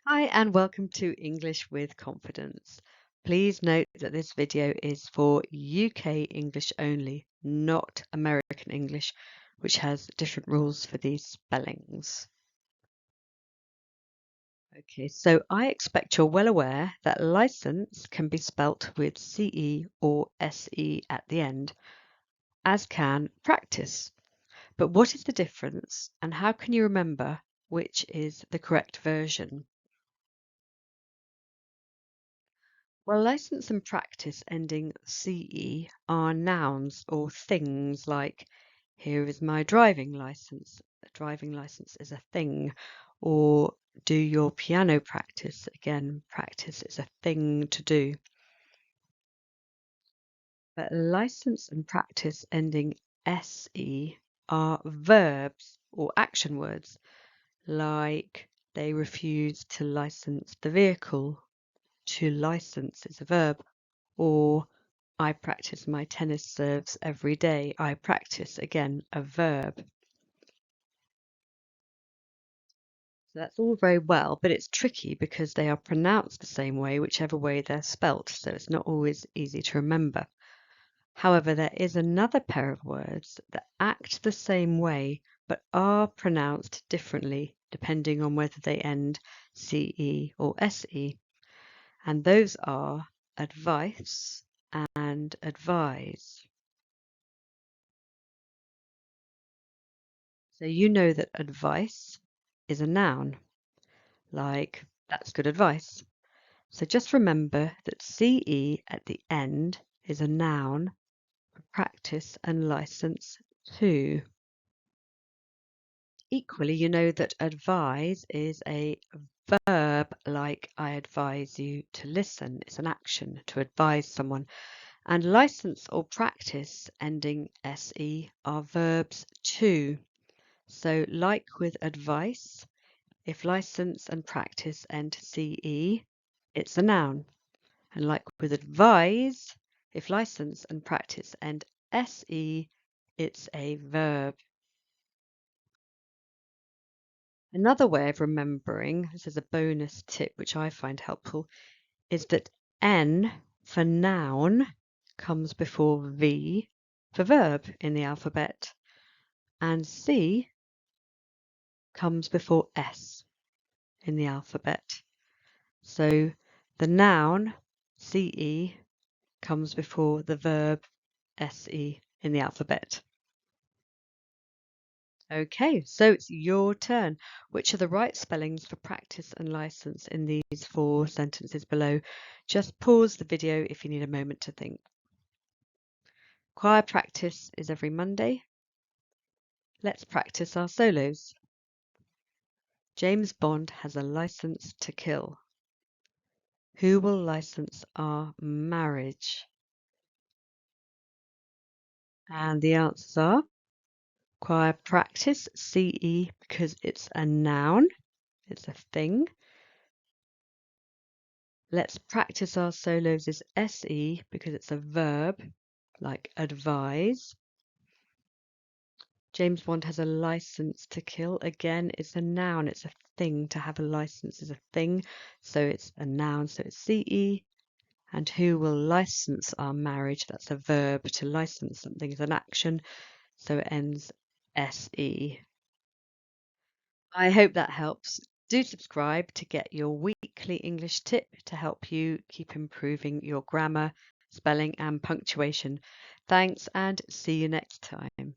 Hi and welcome to English with Confidence. Please note that this video is for UK English only, not American English, which has different rules for these spellings. Okay, so I expect you're well aware that license can be spelt with CE or SE at the end, as can practice. But what is the difference and how can you remember which is the correct version? Well, license and practice ending CE are nouns or things like, here is my driving license. A driving license is a thing. Or do your piano practice. Again, practice is a thing to do. But license and practice ending SE are verbs or action words, like they refuse to license the vehicle. To license is a verb. Or I practice my tennis serves every day. I practice, again, a verb. So that's all very well, but it's tricky because they are pronounced the same way, whichever way they're spelt, so it's not always easy to remember. However, there is another pair of words that act the same way, but are pronounced differently depending on whether they end CE or SE, and those are advice and advise. So you know that advice is a noun, like that's good advice. So just remember that CE at the end is a noun for practice and license too. Equally, you know that advise is a verb, like I advise you to listen. It's an action to advise someone. And license or practice ending SE are verbs too. So like with advice, if license and practice end CE, it's a noun. And like with advise, if license and practice end SE, it's a verb. Another way of remembering, this is a bonus tip which I find helpful, is that N for noun comes before V for verb in the alphabet, and C comes before S in the alphabet. So the noun CE comes before the verb SE in the alphabet. Okay, so it's your turn. Which are the right spellings for practice and license in these 4 sentences below? Just pause the video if you need a moment to think. Choir practice is every Monday. Let's practice our solos. James Bond has a license to kill. Who will license our marriage? And the answers are choir practice, CE, because it's a noun, it's a thing. Let's practice our solos is SE because it's a verb, like advise. James Bond has a license to kill. Again, it's a noun, it's a thing. To have a license is a thing, so it's a noun, so it's CE. And who will license our marriage? That's a verb. To license something is an action, so it ends SE. I hope that helps. Do subscribe to get your weekly English tip to help you keep improving your grammar, spelling, and punctuation. Thanks, and see you next time.